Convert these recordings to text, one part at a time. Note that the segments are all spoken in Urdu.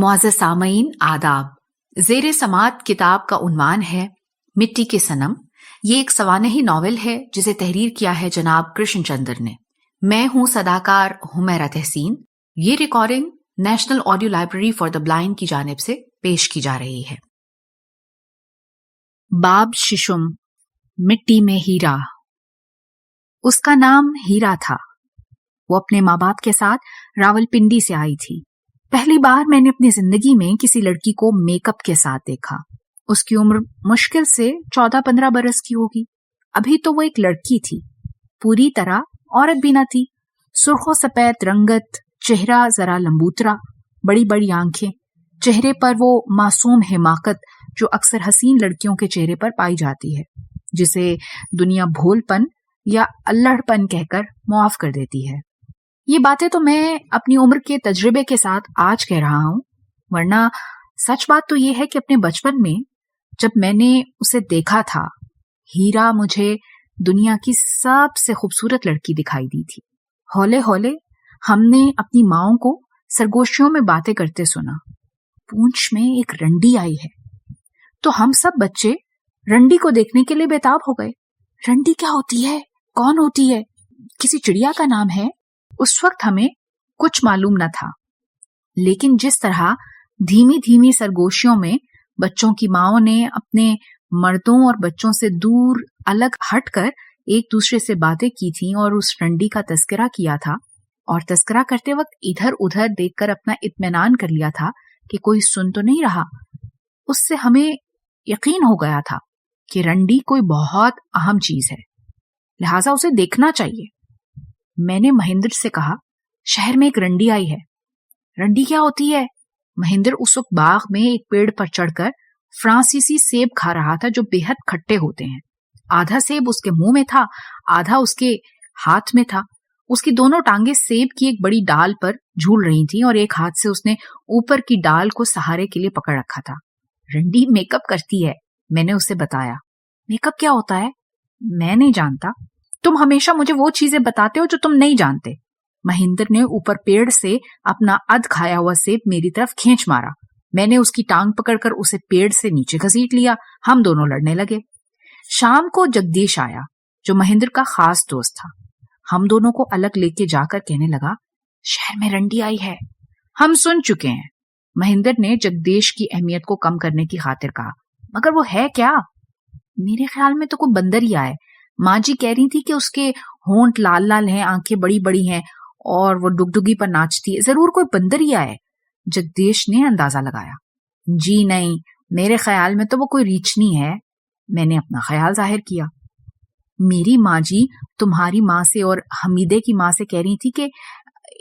معزز سامعین آداب، زیر سماعت کتاب کا عنوان ہے مٹی کے صنم۔ یہ ایک سوانحی ناول ہے جسے تحریر کیا ہے جناب کرشن چندر نے۔ میں ہوں صداکار حمیرہ تحسین۔ یہ recording national audio library for the blind کی جانب سے پیش کی جا رہی ہے۔ باب ششم، مٹی میں ہیرا۔ اس کا نام ہیرا تھا۔ وہ اپنے ماں باپ کے ساتھ راولپنڈی سے آئی تھی۔ پہلی بار میں نے اپنی زندگی میں کسی لڑکی کو میک اپ کے ساتھ دیکھا۔ اس کی عمر مشکل سے 14-15 برس کی ہوگی۔ ابھی تو وہ ایک لڑکی تھی، پوری طرح عورت بھی نہ تھی۔ سرخ و سفید رنگت، چہرہ ذرا لمبوترا، بڑی بڑی آنکھیں، چہرے پر وہ معصوم حماقت جو اکثر حسین لڑکیوں کے چہرے پر پائی جاتی ہے، جسے دنیا بھول پن یا اللڑ پن کہہ کر معاف کر دیتی ہے۔ یہ باتیں تو میں اپنی عمر کے تجربے کے ساتھ آج کہہ رہا ہوں، ورنہ سچ بات تو یہ ہے کہ اپنے بچپن میں جب میں نے اسے دیکھا تھا، ہیرا مجھے دنیا کی سب سے خوبصورت لڑکی دکھائی دی تھی۔ ہولے ہولے ہم نے اپنی ماؤں کو سرگوشیوں میں باتیں کرتے سنا، پونچھ میں ایک رنڈی آئی ہے، تو ہم سب بچے رنڈی کو دیکھنے کے لیے بےتاب ہو گئے۔ رنڈی کیا ہوتی ہے؟ کون ہوتی ہے؟ کسی چڑیا کا نام ہے؟ اس وقت ہمیں کچھ معلوم نہ تھا، لیکن جس طرح دھیمی دھیمی سرگوشیوں میں بچوں کی ماؤں نے اپنے مردوں اور بچوں سے دور الگ ہٹ کر ایک دوسرے سے باتیں کی تھیں اور اس رنڈی کا تذکرہ کیا تھا، اور تذکرہ کرتے وقت ادھر ادھر دیکھ کر اپنا اطمینان کر لیا تھا کہ کوئی سن تو نہیں رہا، اس سے ہمیں یقین ہو گیا تھا کہ رنڈی کوئی بہت اہم چیز ہے، لہٰذا اسے دیکھنا چاہیے۔ میں نے مہندر سے کہا، شہر میں ایک رنڈی آئی ہے۔ رنڈی کیا ہوتی ہے؟ مہندر اس وقت باغ میں ایک پیڑ پر چڑھ کر فرانسیسی سیب کھا رہا تھا جو بے حد کھٹے ہوتے ہیں۔ آدھا سیب اس کے منہ میں تھا، آدھا اس کے ہاتھ میں تھا۔ اس کی دونوں ٹانگیں سیب کی ایک بڑی ڈال پر جھول رہی تھیں اور ایک ہاتھ سے اس نے اوپر کی ڈال کو سہارے کے لیے پکڑ رکھا تھا۔ رنڈی میک اپ کرتی ہے، میں نے اسے بتایا۔ میک اپ کیا ہوتا ہے؟ میں نہیں جانتا، تم ہمیشہ مجھے وہ چیزیں بتاتے ہو جو تم نہیں جانتے۔ مہندر نے اوپر پیڑ سے اپنا ادھ کھایا ہوا سیب میری طرف کھینچ مارا۔ میں نے اس کی ٹانگ پکڑ کر اسے پیڑ سے نیچے گھسیٹ لیا۔ ہم دونوں لڑنے لگے۔ شام کو جگدیش آیا جو مہندر کا خاص دوست تھا۔ ہم دونوں کو الگ لے کے جا کر کہنے لگا، شہر میں رنڈی آئی ہے۔ ہم سن چکے ہیں، مہندر نے جگدیش کی اہمیت کو کم کرنے کی خاطر کہا، مگر وہ ہے کیا؟ میرے خیال میں تو کوئی بندر ہی آئے۔ ماں جی کہہ رہی تھی کہ اس کے ہونٹ لال لال ہیں، آنکھیں بڑی بڑی ہیں اور وہ ڈگڈگی پر ناچتی ہے، ضرور کوئی بندر ہی آئے۔ جگدیش نے اندازہ لگایا۔ جی نہیں، میرے خیال میں تو وہ کوئی ریچھنی ہے۔ میں نے اپنا خیال ظاہر کیا۔ میری ماں جی تمہاری ماں سے اور حمیدے کی ماں سے کہہ رہی تھی کہ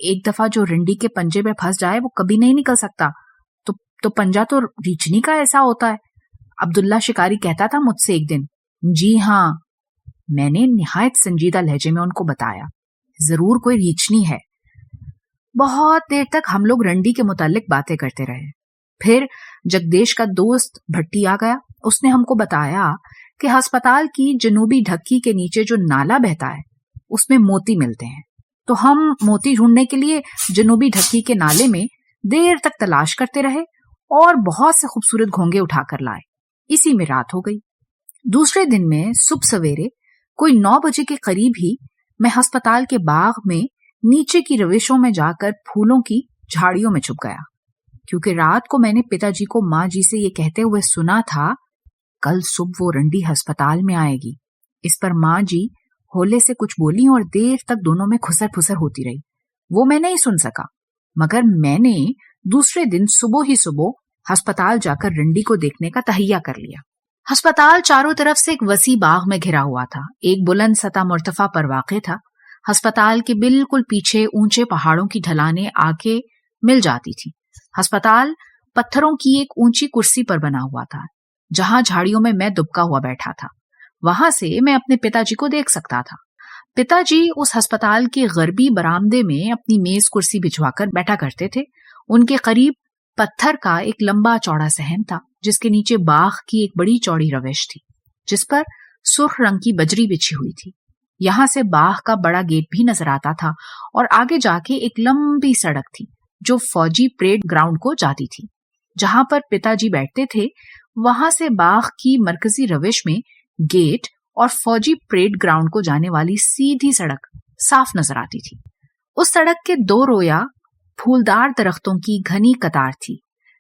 ایک دفعہ جو رنڈی کے پنجے میں پھنس جائے وہ کبھی نہیں نکل سکتا، تو پنجہ تو ریچھنی کا ایسا ہوتا ہے۔ عبداللہ شکاری کہتا تھا مجھ سے ایک دن۔ جی ہاں، میں نے نہایت سنجیدہ لہجے میں ان کو بتایا، ضرور کوئی ریچھنی ہے۔ بہت دیر تک ہم لوگ رنڈی کے متعلق باتیں کرتے رہے۔ پھر جگدیش کا دوست بھٹی آ گیا۔ اس نے ہم کو بتایا کہ ہسپتال کی جنوبی ڈھکی کے نیچے جو نالا بہتا ہے اس میں موتی ملتے ہیں، تو ہم موتی ڈھونڈنے کے لیے جنوبی ڈھکی کے نالے میں دیر تک تلاش کرتے رہے اور بہت سے خوبصورت گھونگے اٹھا کر لائے۔ اسی میں رات ہو گئی۔ دوسرے دن میں صبح سویرے کوئی 9 بجے کے قریب ہی میں ہسپتال کے باغ میں نیچے کی روشوں میں جا کر پھولوں کی جھاڑیوں میں چھپ گیا، کیونکہ رات کو میں نے پتا جی کو ماں جی سے یہ کہتے ہوئے سنا تھا، کل صبح وہ رنڈی ہسپتال میں آئے گی۔ اس پر ماں جی ہولے سے کچھ بولی اور دیر تک دونوں میں کھسر پھسر ہوتی رہی۔ وہ میں نہیں سن سکا، مگر میں نے دوسرے دن صبح ہی ہسپتال جا کر رنڈی کو دیکھنے کا تہیہ کر لیا۔ ہسپتال چاروں طرف سے ایک وسیع باغ میں گھرا ہوا تھا، ایک بلند سطح مرتفع پر واقع تھا۔ ہسپتال کے بالکل پیچھے اونچے پہاڑوں کی ڈھلانیں آگے مل جاتی تھی۔ ہسپتال پتھروں کی ایک اونچی کرسی پر بنا ہوا تھا، جہاں جھاڑیوں میں دبکا ہوا بیٹھا تھا۔ وہاں سے میں اپنے پتا جی کو دیکھ سکتا تھا۔ پتا جی اس ہسپتال کے غربی برآمدے میں اپنی میز کرسی بچھوا کر بیٹھا کرتے تھے۔ ان کے قریب پتھر کا ایک لمبا چوڑا صحن تھا، جس کے نیچے باغ کی ایک بڑی چوڑی روش تھی، جس پر سرخ رنگ کی بجری بچھی ہوئی تھی۔ یہاں سے باغ کا بڑا گیٹ بھی نظر آتا تھا اور آگے جا کے ایک لمبی سڑک تھی جو فوجی پریڈ گراؤنڈ کو جاتی تھی. جہاں پر پتا جی بیٹھتے تھے وہاں سے باغ کی مرکزی روش میں گیٹ اور فوجی پریڈ گراؤنڈ کو جانے والی سیدھی سڑک صاف نظر آتی تھی. اس سڑک کے دو رویا پھولدار درختوں کی گھنی قطار تھی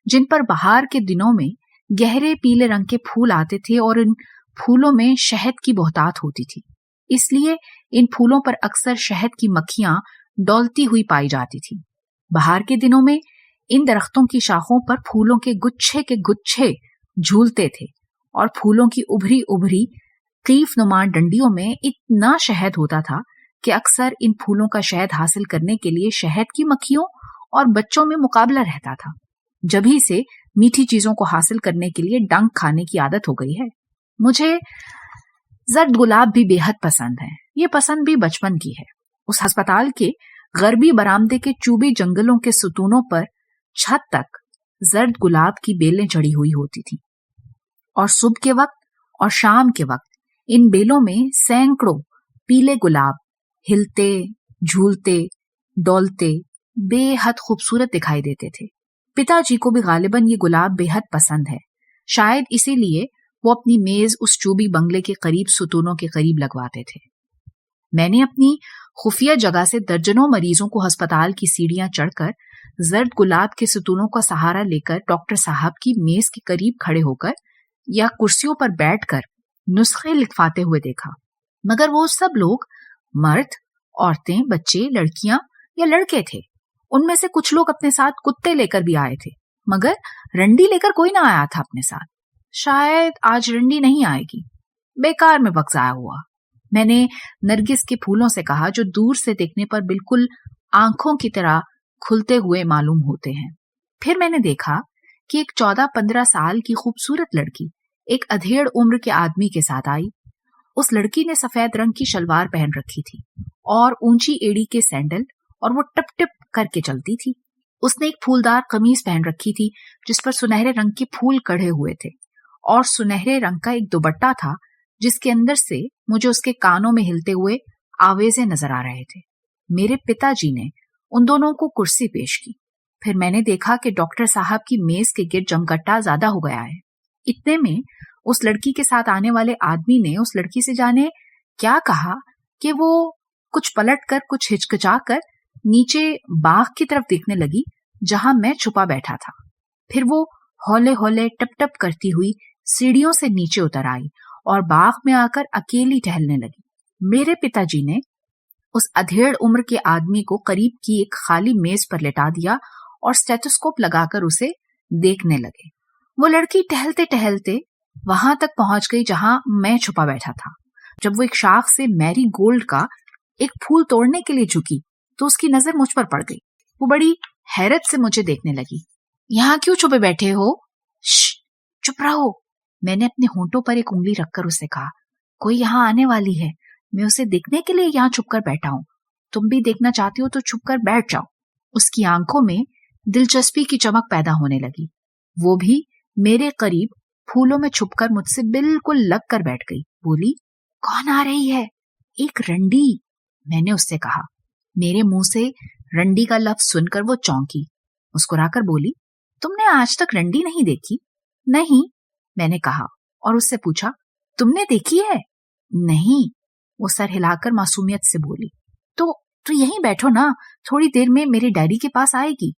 جن پر بہار کے دنوں میں گہرے پیلے رنگ کے پھول آتے تھے اور ان پھولوں میں شہد کی بہتات ہوتی تھی. اس لیے ان پھولوں پر اکثر شہد کی مکھیاں ڈولتی ہوئی پائی جاتی تھی. بہار کے دنوں میں ان درختوں کی شاخوں پر پھولوں کے گچھے جھولتے تھے اور پھولوں کی ابھری قیف نما ڈنڈیوں میں اتنا شہد ہوتا تھا کہ اکثر ان پھولوں کا شہد حاصل کرنے کے لیے شہد کی مکھیوں اور بچوں میں مقابلہ رہتا تھا. جبھی سے میٹھی چیزوں کو حاصل کرنے کے لیے ڈنک کھانے کی عادت ہو گئی ہے. مجھے زرد گلاب بھی بے حد پسند ہے. یہ پسند بھی بچپن کی ہے. اس ہسپتال کے غربی برآمدے کے چوبی جنگلوں کے ستونوں پر چھت تک زرد گلاب کی بیلیں چڑھی ہوئی ہوتی تھی اور صبح کے وقت اور شام کے وقت ان بیلوں میں سینکڑوں پیلے گلاب ہلتے جھولتے ڈولتے بے حد خوبصورت دکھائی دیتے تھے. پتا جی کو بھی غالباً یہ گلاب بے حد پسند ہے. شاید اسی لیے وہ اپنی میز اس چوبی بنگلے کے قریب ستونوں کے قریب لگواتے تھے. میں نے اپنی خفیہ جگہ سے درجنوں مریضوں کو ہسپتال کی سیڑھیاں چڑھ کر زرد گلاب کے ستونوں کا سہارا لے کر ڈاکٹر صاحب کی میز کے قریب کھڑے ہو کر یا کرسیوں پر بیٹھ کر نسخے لکھواتے ہوئے دیکھا. مگر وہ سب لوگ مرد، عورتیں، بچے، لڑکیاں یا لڑکے تھے. ان میں سے کچھ لوگ اپنے ساتھ کتے لے کر بھی آئے تھے مگر رنڈی لے کر کوئی نہ آیا تھا اپنے ساتھ. شاید آج رنڈی نہیں آئے گی. بیکار میں وقت ضائع ہوا. میں نے نرگس کے پھولوں سے کہا جو دور سے دیکھنے پر بالکل آنکھوں کی طرح کھلتے ہوئے معلوم ہوتے ہیں. پھر میں نے دیکھا کہ ایک 14-15 سال کی خوبصورت لڑکی ایک ادھیڑ عمر کے آدمی کے ساتھ آئی. اس لڑکی نے سفید رنگ کی شلوار پہن رکھی تھی اور اونچی ایڑی کے سینڈل اور وہ ٹپ ٹپ کر کے چلتی تھی. اس نے ایک پھولدار قمیض پہن رکھی تھی جس پر سنہرے رنگ کے پھول کڑھے ہوئے تھے اور سنہرے رنگ کا ایک دوپٹہ تھا جس کے اندر سے مجھے اس کے کانوں میں ہلتے ہوئے آویزیں نظر آ رہے تھے. میرے پتا جی نے ان دونوں کو کرسی پیش کی. پھر میں نے دیکھا کہ ڈاکٹر صاحب کی میز کے گرد جمگٹا زیادہ ہو گیا ہے. اتنے میں اس لڑکی کے ساتھ آنے والے آدمی نے اس لڑکی سے جانے کیا کہا کہ وہ کچھ پلٹ کر کچھ ہچکچا کر نیچے باغ کی طرف دیکھنے لگی جہاں میں چھپا بیٹھا تھا. پھر وہ ہولے ہولے ٹپ ٹپ کرتی ہوئی سیڑھیوں سے نیچے اتر آئی اور باغ میں آ کر اکیلی ٹہلنے لگی. میرے پتا جی نے اس ادھیڑ عمر کے آدمی کو قریب کی ایک خالی میز پر لٹا دیا اور اسٹیتھوسکوپ لگا کر اسے دیکھنے لگے. وہ لڑکی ٹہلتے ٹہلتے وہاں تک پہنچ گئی جہاں میں چھپا بیٹھا تھا. جب وہ ایک شاخ سے میری گولڈ کا ایک پھول توڑنے کے لیے جھکی تو اس کی نظر مجھ پر پڑ گئی. وہ بڑی حیرت سے مجھے دیکھنے لگی. یہاں کیوں چھپے بیٹھے ہو؟ چپ رہو. میں نے اپنے ہونٹوں پر ایک انگلی رکھ کر اسے کہا. کوئی یہاں آنے والی ہے. میں اسے دیکھنے کے لیے یہاں چھپ کر بیٹھا ہوں. تم بھی دیکھنا چاہتی ہو تو چھپ کر بیٹھ جاؤ. اس کی آنکھوں میں دلچسپی کی چمک پیدا ہونے لگی. وہ بھی میرے قریب پھولوں میں چھپ کر مجھ سے بالکل لگ کر بیٹھ گئی. بولی, کون آ رہی ہے؟ ایک رنڈی. میں نے اس سے کہا. میرے منہ سے رنڈی کا لفظ سن کر وہ چونکی. مسکرا کر بولی, تم نے آج تک رنڈی نہیں دیکھی؟ نہیں, میں نے کہا اور اس سے پوچھا, تم نے دیکھی ہے؟ نہیں. وہ سر ہلا کر معصومیت سے بولی, تو یہیں بیٹھو نا, تھوڑی دیر میں میرے ڈیڈی کے پاس آئے گی.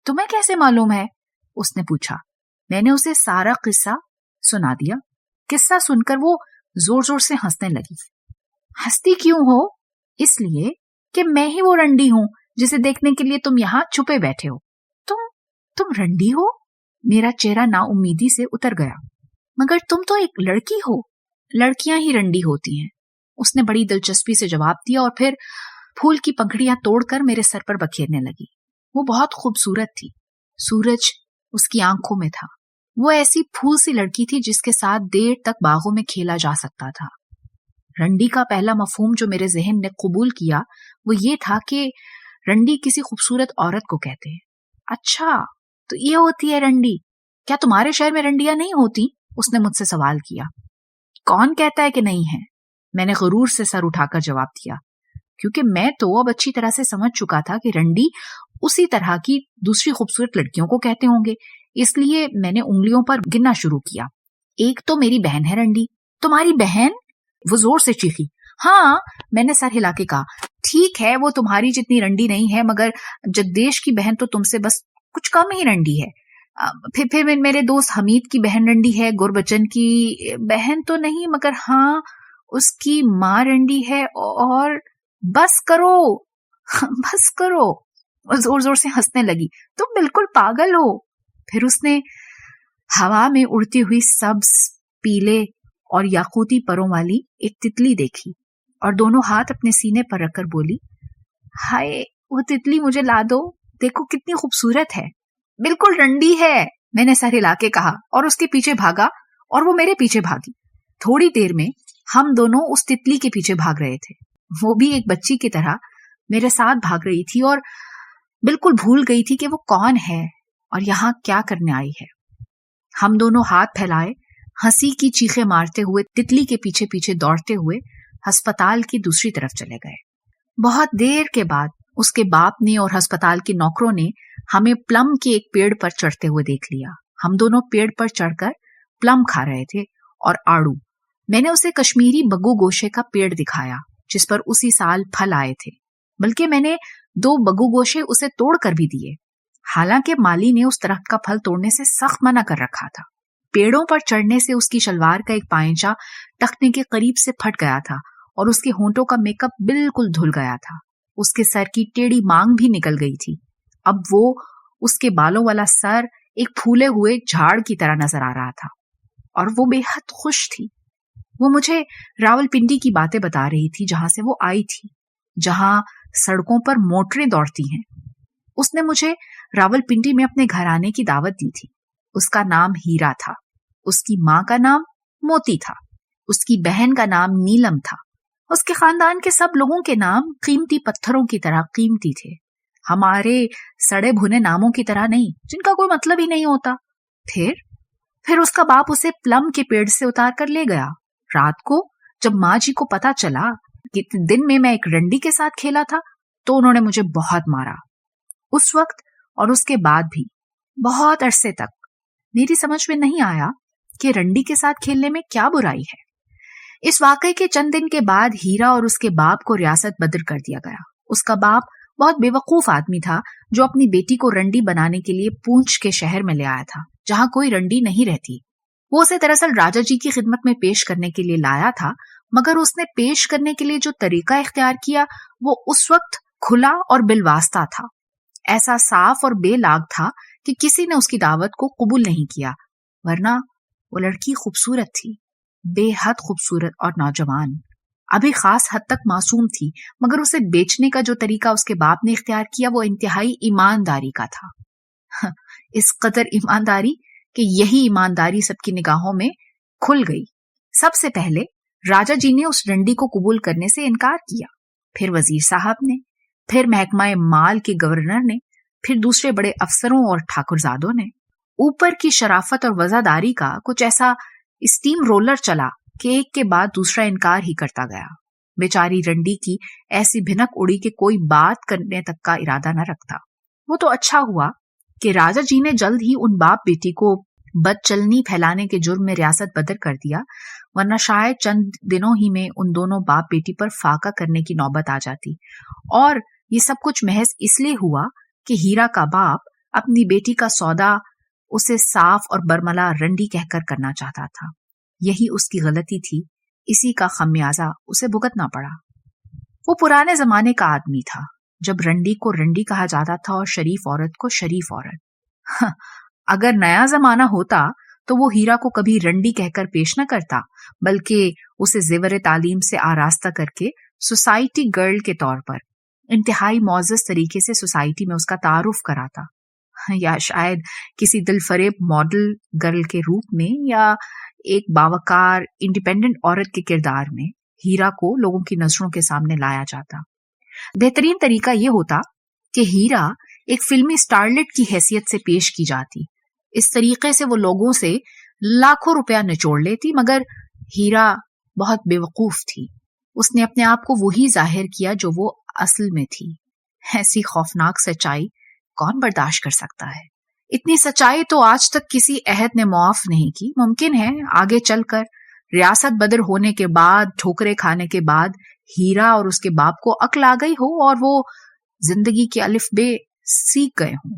تمہیں کیسے معلوم ہے؟ اس نے پوچھا. میں نے اسے سارا قصہ سنا دیا. قصہ سن کر وہ زور زور سے ہنسنے لگی. ہنستی کیوں ہو؟ اس لیے کہ میں ہی وہ رنڈی ہوں جسے دیکھنے کے لیے تم یہاں چھپے بیٹھے ہو. تم رنڈی ہو؟ میرا چہرہ نا امیدی سے اتر گیا. مگر تم تو ایک لڑکی ہو. لڑکیاں ہی رنڈی ہوتی ہیں. اس نے بڑی دلچسپی سے جواب دیا اور پھر پھول کی پنکھڑیاں توڑ کر میرے سر پر بکھیرنے لگی. وہ بہت خوبصورت تھی. سورج اس کی آنکھوں میں تھا. وہ ایسی پھول سی لڑکی تھی جس کے ساتھ دیر تک باغوں میں کھیلا جا سکتا تھا. رنڈی کا پہلا مفہوم جو میرے ذہن نے قبول کیا وہ یہ تھا کہ رنڈی کسی خوبصورت عورت کو کہتے ہیں. اچھا, تو یہ ہوتی ہے رنڈی. کیا تمہارے شہر میں رنڈیاں نہیں ہوتی؟ اس نے مجھ سے سوال کیا. کون کہتا ہے کہ نہیں ہے؟ میں نے غرور سے سر اٹھا کر جواب دیا. کیونکہ میں تو اب اچھی طرح سے سمجھ چکا تھا کہ رنڈی اسی طرح کی دوسری خوبصورت لڑکیوں کو کہتے ہوں گے. اس لیے میں نے انگلیوں پر گننا شروع کیا. ایک تو میری بہن ہے رنڈی. تمہاری بہن؟ وہ زور سے چیخی. ہاں، میں نے سر ہلا کے کہا. ٹھیک ہے، وہ تمہاری جتنی رنڈی نہیں ہے، مگر جگدیش کی بہن تو تم سے بس کچھ کم ہی رنڈی ہے. پھر میرے دوست حمید کی بہن رنڈی ہے. گربچن کی بہن تو نہیں، مگر ہاں اس کی ماں رنڈی ہے. اور بس کرو بس کرو. اور زور زور سے ہنسنے لگی. تم بالکل پاگل ہو. پھر اس نے ہوا میں اڑتی ہوئی سبز، پیلے اور یاقوتی پروں والی ایک تتلی دیکھی اور دونوں ہاتھ اپنے سینے پر رکھ کر بولی، ہائے وہ تتلی مجھے لا دو، دیکھو کتنی خوبصورت ہے. بالکل رنڈی ہے، میں نے سر ہلا کے کہا اور اس کے پیچھے بھاگا اور وہ میرے پیچھے بھاگی. تھوڑی دیر میں ہم دونوں اس تتلی کے پیچھے بھاگ رہے تھے. وہ بھی ایک بچی کی طرح میرے ساتھ بھاگ رہی تھی اور بالکل بھول گئی تھی کہ وہ کون ہے اور یہاں کیا کرنے آئی ہے. ہم دونوں ہاتھ پھیلائے ہنسی کی چیخیں مارتے ہوئے تتلی کے پیچھے پیچھے دوڑتے ہوئے ہسپتال کی دوسری طرف چلے گئے. بہت دیر کے بعد اس کے باپ نے اور ہسپتال کے نوکروں نے ہمیں پلم کے ایک پیڑ پر چڑھتے ہوئے دیکھ لیا. ہم دونوں پیڑ پر چڑھ کر پلم کھا رہے تھے اور آڑو. میں نے اسے کشمیری بگو گوشے کا پیڑ دکھایا جس پر اسی سال پھل آئے تھے، بلکہ میں نے 2 بگو گوشے اسے توڑ کر بھی دیے. حالانکہ مالی نے اس درخت کا پھل توڑنے سے سخت منع کر رکھا تھا. پیڑوں پر چڑھنے سے اس کی شلوار کا ایک پائنچا ٹخنے کے قریب سے پھٹ گیا تھا اور اس کے ہونٹوں کا میک اپ بالکل دھل گیا تھا. اس کے سر کی ٹیڑھی مانگ بھی نکل گئی تھی. اب وہ اس کے بالوں والا سر ایک پھولے ہوئے جھاڑ کی طرح نظر آ رہا تھا اور وہ بے حد خوش تھی. وہ مجھے راول پنڈی کی باتیں بتا رہی تھی جہاں سے وہ آئی تھی، جہاں سڑکوں پر موٹریں دوڑتی ہیں. اس نے مجھے راول پنڈی میں اپنے گھر آنے کی دعوت دی تھی. اس کا نام ہیرا تھا، اس کی ماں کا نام موتی تھا، اس کی بہن کا نام نیلم تھا. اس کے خاندان کے سب لوگوں کے نام قیمتی پتھروں کی طرح قیمتی تھے، ہمارے سڑے بھنے ناموں کی طرح نہیں جن کا کوئی مطلب ہی نہیں ہوتا. پھر اس کا باپ اسے پلم کے پیڑ سے اتار کر لے گیا. رات کو جب ماں جی کو پتا چلا کہ دن میں ایک رنڈی کے ساتھ کھیلا تھا تو انہوں نے مجھے بہت مارا. اس وقت اور اس کے بعد بھی بہت عرصے تک میری سمجھ میں نہیں آیا کہ رنڈی کے ساتھ کھیلنے میں کیا برائی ہے. اس واقعے کے چند دن کے بعد ہیرا اور اس کے باپ کو ریاست بدر کر دیا گیا. اس کا باپ بہت بے وقوف آدمی تھا جو اپنی بیٹی کو رنڈی بنانے کے لیے پونچھ کے شہر میں لے آیا تھا جہاں کوئی رنڈی نہیں رہتی. وہ اسے دراصل راجا جی کی خدمت میں پیش کرنے کے لیے لایا تھا، مگر اس نے پیش کرنے کے لیے جو طریقہ اختیار کیا وہ اس وقت کھلا اور بالواسطہ تھا. ایسا صاف اور بے لاگ تھا کہ کسی نے اس کی دعوت کو قبول نہیں کیا، ورنہ وہ لڑکی خوبصورت تھی، بے حد خوبصورت اور نوجوان. ابھی خاص حد تک معصوم تھی، مگر اسے بیچنے کا جو طریقہ اس کے باپ نے اختیار کیا وہ انتہائی ایمانداری کا تھا. اس قدر ایمانداری کہ یہی ایمانداری سب کی نگاہوں میں کھل گئی. سب سے پہلے راجا جی نے اس رنڈی کو قبول کرنے سے انکار کیا، پھر وزیر صاحب نے، پھر محکمہ مال کے گورنر نے، پھر دوسرے بڑے افسروں اور ٹھاکرزادوں نے. اوپر کی شرافت اور وزاداری کا کچھ ایسا اسٹیم رولر چلا کہ ایک کے بعد دوسرا انکار ہی کرتا گیا. بیچاری رنڈی کی ایسی بھنک اڑی کہ کوئی بات کرنے تک کا ارادہ نہ رکھتا. وہ تو اچھا ہوا کہ راجا جی نے جلد ہی ان باپ بیٹی کو بد چلنی پھیلانے کے جرم میں ریاست بدر کر دیا، ورنہ شاید چند دنوں ہی میں ان دونوں باپ بیٹی پر فاقہ کرنے کی نوبت آ جاتی. اور یہ سب کچھ محض اس لیے ہوا کہ ہیرا کا باپ اپنی بیٹی کا سودا اسے صاف اور برملا رنڈی کہہ کر کرنا چاہتا تھا. یہی اس کی غلطی تھی، اسی کا خمیازہ اسے بھگتنا پڑا. وہ پرانے زمانے کا آدمی تھا جب رنڈی کو رنڈی کہا جاتا تھا اور شریف عورت کو شریف عورت. اگر نیا زمانہ ہوتا تو وہ ہیرا کو کبھی رنڈی کہہ کر پیش نہ کرتا، بلکہ اسے زیور تعلیم سے آراستہ کر کے سوسائٹی گرل کے طور پر انتہائی معزز طریقے سے سوسائٹی میں اس کا تعارف کراتا، یا شاید کسی دل فریب ماڈل گرل کے روپ میں یا ایک باوقار انڈیپینڈنٹ عورت کے کردار میں ہیرا کو لوگوں کی نظروں کے سامنے لایا جاتا. بہترین طریقہ یہ ہوتا کہ ہیرا ایک فلمی اسٹارلٹ کی حیثیت سے پیش کی جاتی. اس طریقے سے وہ لوگوں سے لاکھوں روپیہ نچوڑ لیتی، مگر ہیرا بہت بے وقوف تھی. اس نے اپنے آپ کو وہی ظاہر کیا جو وہ اصل میں تھی. ایسی خوفناک سچائی کون برداشت کر سکتا ہے؟ اتنی سچائی تو آج تک کسی عہد نے معاف نہیں کی. ممکن ہے آگے چل کر ریاست بدر ہونے کے بعد، ٹھوکرے کھانے کے بعد، ہیرا اور اس کے باپ کو عقل آ گئی ہو اور وہ زندگی کے الف بے سیکھ گئے ہوں.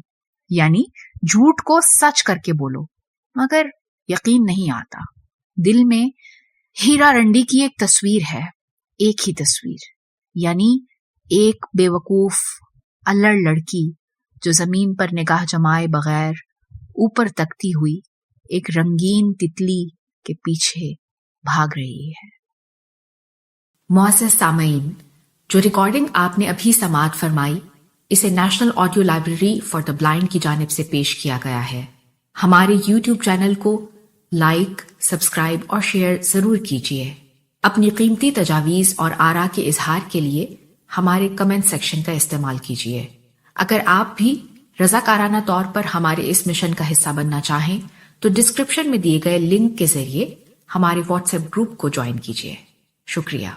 یعنی جھوٹ کو سچ کر کے بولو. مگر یقین نہیں آتا. دل میں ہیرا رنڈی کی ایک تصویر ہے، ایک ہی تصویر، یعنی ایک بے وقوف الڑ لڑکی جو زمین پر نگاہ جمائے بغیر اوپر تکتی ہوئی ایک رنگین تتلی کے پیچھے بھاگ رہی ہے. معزز سامعین، جو ریکارڈنگ آپ نے ابھی سماعت فرمائی، اسے national audio library for the blind کی جانب سے پیش کیا گیا ہے. ہمارے یوٹیوب چینل کو لائک، سبسکرائب اور شیئر ضرور کیجیے. اپنی قیمتی تجاویز اور آراء کے اظہار کے لیے ہمارے کمنٹ سیکشن کا استعمال کیجیے. اگر آپ بھی رضاکارانہ طور پر ہمارے اس مشن کا حصہ بننا چاہیں تو ڈسکرپشن میں دیے گئے لنک کے ذریعے ہمارے واٹس ایپ گروپ کو جوائن کیجیے. شکریہ.